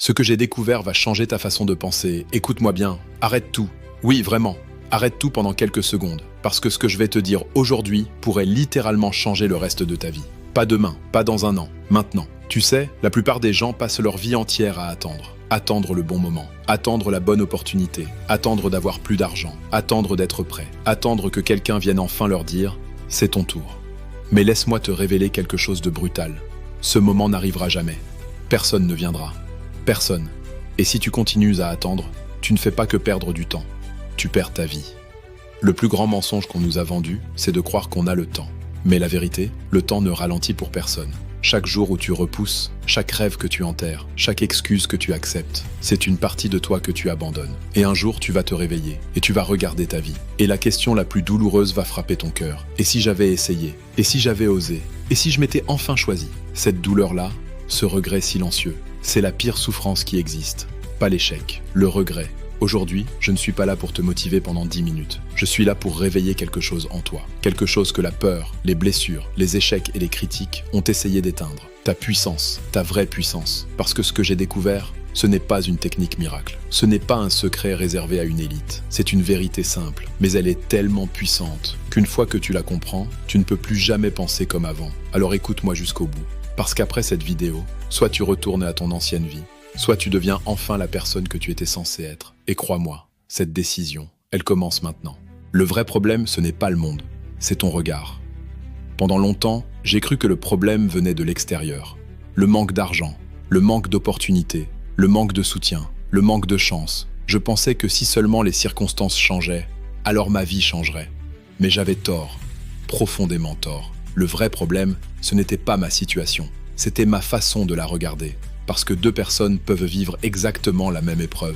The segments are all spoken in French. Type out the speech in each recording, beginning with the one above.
Ce que j'ai découvert va changer ta façon de penser. Écoute-moi bien, arrête tout. Oui, vraiment, arrête tout pendant quelques secondes. Parce que ce que je vais te dire aujourd'hui pourrait littéralement changer le reste de ta vie. Pas demain, pas dans un an, maintenant. Tu sais, la plupart des gens passent leur vie entière à attendre. Attendre le bon moment, attendre la bonne opportunité, attendre d'avoir plus d'argent, attendre d'être prêt, attendre que quelqu'un vienne enfin leur dire « c'est ton tour ». Mais laisse-moi te révéler quelque chose de brutal. Ce moment n'arrivera jamais. Personne ne viendra. Personne. Et si tu continues à attendre, tu ne fais pas que perdre du temps. Tu perds ta vie. Le plus grand mensonge qu'on nous a vendu, c'est de croire qu'on a le temps. Mais la vérité, le temps ne ralentit pour personne. Chaque jour où tu repousses, chaque rêve que tu enterres, chaque excuse que tu acceptes, c'est une partie de toi que tu abandonnes. Et un jour, tu vas te réveiller et tu vas regarder ta vie. Et la question la plus douloureuse va frapper ton cœur. Et si j'avais essayé? Et si j'avais osé? Et si je m'étais enfin choisi? Cette douleur-là, ce regret silencieux, c'est la pire souffrance qui existe. Pas l'échec, le regret. Aujourd'hui, je ne suis pas là pour te motiver pendant 10 minutes. Je suis là pour réveiller quelque chose en toi. Quelque chose que la peur, les blessures, les échecs et les critiques ont essayé d'éteindre. Ta puissance, ta vraie puissance. Parce que ce que j'ai découvert, ce n'est pas une technique miracle. Ce n'est pas un secret réservé à une élite. C'est une vérité simple, mais elle est tellement puissante qu'une fois que tu la comprends, tu ne peux plus jamais penser comme avant. Alors écoute-moi jusqu'au bout. Parce qu'après cette vidéo, soit tu retournes à ton ancienne vie, soit tu deviens enfin la personne que tu étais censé être. Et crois-moi, cette décision, elle commence maintenant. Le vrai problème, ce n'est pas le monde, c'est ton regard. Pendant longtemps, j'ai cru que le problème venait de l'extérieur. Le manque d'argent, le manque d'opportunités, le manque de soutien, le manque de chance. Je pensais que si seulement les circonstances changeaient, alors ma vie changerait. Mais j'avais tort, profondément tort. Le vrai problème, ce n'était pas ma situation, c'était ma façon de la regarder. Parce que deux personnes peuvent vivre exactement la même épreuve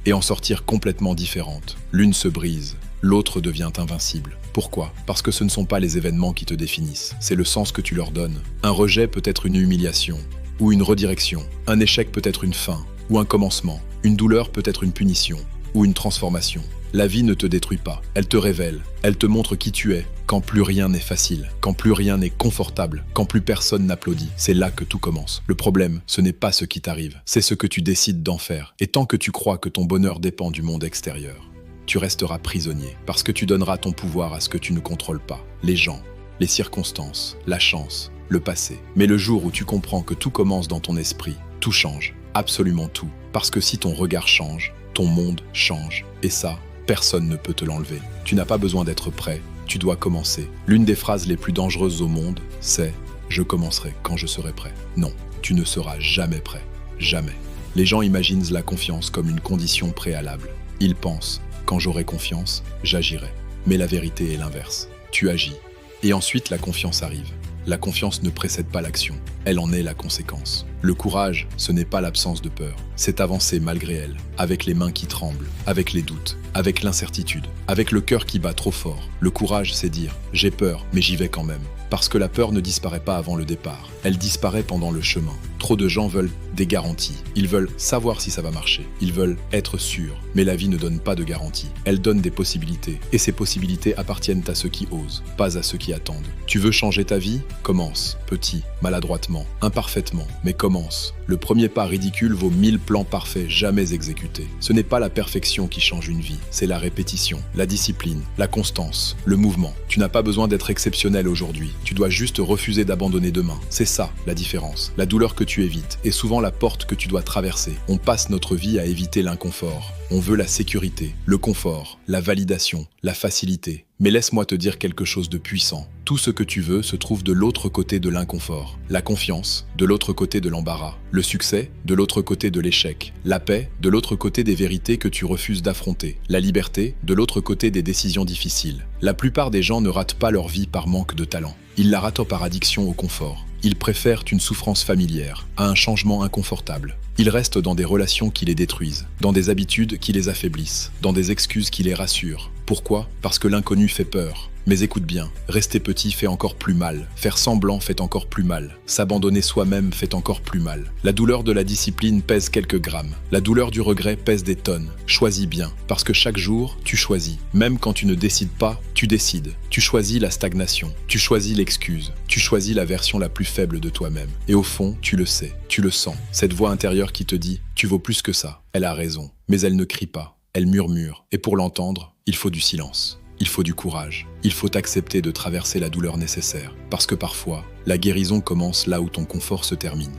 et en sortir complètement différentes. L'une se brise, l'autre devient invincible. Pourquoi? Parce que ce ne sont pas les événements qui te définissent, c'est le sens que tu leur donnes. Un rejet peut être une humiliation ou une redirection. Un échec peut être une fin ou un commencement. Une douleur peut être une punition ou une transformation. La vie ne te détruit pas, elle te révèle, elle te montre qui tu es, quand plus rien n'est facile, quand plus rien n'est confortable, quand plus personne n'applaudit. C'est là que tout commence. Le problème, ce n'est pas ce qui t'arrive, c'est ce que tu décides d'en faire. Et tant que tu crois que ton bonheur dépend du monde extérieur, tu resteras prisonnier, parce que tu donneras ton pouvoir à ce que tu ne contrôles pas. Les gens, les circonstances, la chance, le passé. Mais le jour où tu comprends que tout commence dans ton esprit, tout change, absolument tout. Parce que si ton regard change, ton monde change. Et ça, personne ne peut te l'enlever. Tu n'as pas besoin d'être prêt, tu dois commencer. L'une des phrases les plus dangereuses au monde, c'est « je commencerai quand je serai prêt ». Non, tu ne seras jamais prêt. Jamais. Les gens imaginent la confiance comme une condition préalable. Ils pensent « quand j'aurai confiance, j'agirai ». Mais la vérité est l'inverse. Tu agis. Et ensuite, la confiance arrive. La confiance ne précède pas l'action, elle en est la conséquence. Le courage, ce n'est pas l'absence de peur, c'est avancer malgré elle, avec les mains qui tremblent, avec les doutes, avec l'incertitude, avec le cœur qui bat trop fort. Le courage, c'est dire « j'ai peur, mais j'y vais quand même ». Parce que la peur ne disparaît pas avant le départ, elle disparaît pendant le chemin. Trop de gens veulent des garanties, ils veulent savoir si ça va marcher, ils veulent être sûrs. Mais la vie ne donne pas de garantie, elle donne des possibilités. Et ces possibilités appartiennent à ceux qui osent, pas à ceux qui attendent. Tu veux changer ta vie? Commence, petit, maladroitement, imparfaitement, mais commence. Le premier pas ridicule vaut 1000 plans parfaits jamais exécutés. Ce n'est pas la perfection qui change une vie, c'est la répétition, la discipline, la constance, le mouvement. Tu n'as pas besoin d'être exceptionnel aujourd'hui, tu dois juste refuser d'abandonner demain. C'est ça, la différence. La douleur que tu évites est souvent la porte que tu dois traverser. On passe notre vie à éviter l'inconfort. On veut la sécurité, le confort, la validation, la facilité. Mais laisse-moi te dire quelque chose de puissant. Tout ce que tu veux se trouve de l'autre côté de l'inconfort. La confiance, de l'autre côté de l'embarras. Le succès, de l'autre côté de l'échec. La paix, de l'autre côté des vérités que tu refuses d'affronter. La liberté, de l'autre côté des décisions difficiles. La plupart des gens ne ratent pas leur vie par manque de talent. Ils la ratent par addiction au confort. Ils préfèrent une souffrance familière à un changement inconfortable. Ils restent dans des relations qui les détruisent, dans des habitudes qui les affaiblissent, dans des excuses qui les rassurent. Pourquoi? Parce que l'inconnu fait peur. Mais écoute bien, rester petit fait encore plus mal, faire semblant fait encore plus mal, s'abandonner soi-même fait encore plus mal. La douleur de la discipline pèse quelques grammes, la douleur du regret pèse des tonnes. Choisis bien, parce que chaque jour, tu choisis. Même quand tu ne décides pas, tu décides. Tu choisis la stagnation, tu choisis l'excuse, tu choisis la version la plus faible de toi-même. Et au fond, tu le sais, tu le sens. Cette voix intérieure douleur qui te dit « tu vaux plus que ça ». Elle a raison, mais elle ne crie pas, elle murmure. Et pour l'entendre, il faut du silence. Il faut du courage. Il faut accepter de traverser la douleur nécessaire. Parce que parfois, la guérison commence là où ton confort se termine.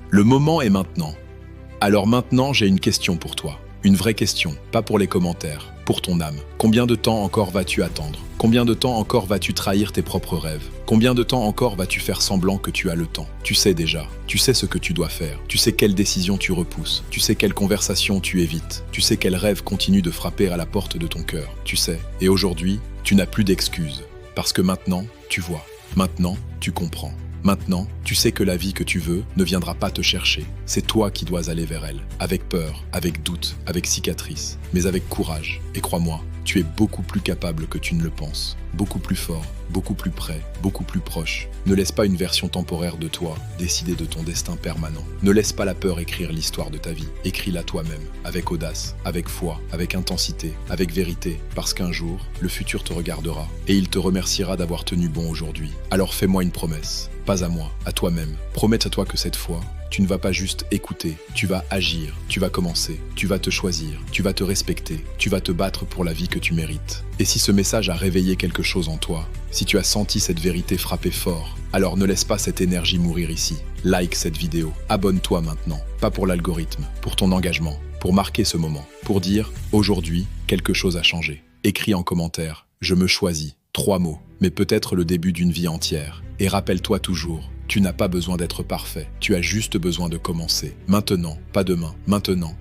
Le moment est maintenant. Alors maintenant, j'ai une question pour toi. Une vraie question, pas pour les commentaires, pour ton âme. Combien de temps encore vas-tu attendre? Combien de temps encore vas-tu trahir tes propres rêves? Combien de temps encore vas-tu faire semblant que tu as le temps? Tu sais déjà, tu sais ce que tu dois faire, tu sais quelle décision tu repousses, tu sais quelle conversation tu évites, tu sais quel rêve continue de frapper à la porte de ton cœur, tu sais. Et aujourd'hui, tu n'as plus d'excuses, parce que maintenant, tu vois, maintenant, tu comprends. Maintenant, tu sais que la vie que tu veux ne viendra pas te chercher. C'est toi qui dois aller vers elle, avec peur, avec doute, avec cicatrice, mais avec courage. Et crois-moi, tu es beaucoup plus capable que tu ne le penses. Beaucoup plus fort, beaucoup plus près, beaucoup plus proche. Ne laisse pas une version temporaire de toi décider de ton destin permanent. Ne laisse pas la peur écrire l'histoire de ta vie. Écris-la toi-même, avec audace, avec foi, avec intensité, avec vérité, parce qu'un jour, le futur te regardera et il te remerciera d'avoir tenu bon aujourd'hui. Alors fais-moi une promesse, pas à moi, à toi-même. Promets à toi que cette fois, tu ne vas pas juste écouter, tu vas agir, tu vas commencer, tu vas te choisir, tu vas te respecter, tu vas te battre pour la vie que tu mérites. Et si ce message a réveillé quelque chose en toi, si tu as senti cette vérité frapper fort, alors ne laisse pas cette énergie mourir ici. Like cette vidéo, abonne-toi maintenant, pas pour l'algorithme, pour ton engagement, pour marquer ce moment, pour dire « Aujourd'hui, quelque chose a changé ». Écris en commentaire « Je me choisis ». 3 mots, mais peut-être le début d'une vie entière. Et rappelle-toi toujours, tu n'as pas besoin d'être parfait, tu as juste besoin de commencer. Maintenant, pas demain, maintenant.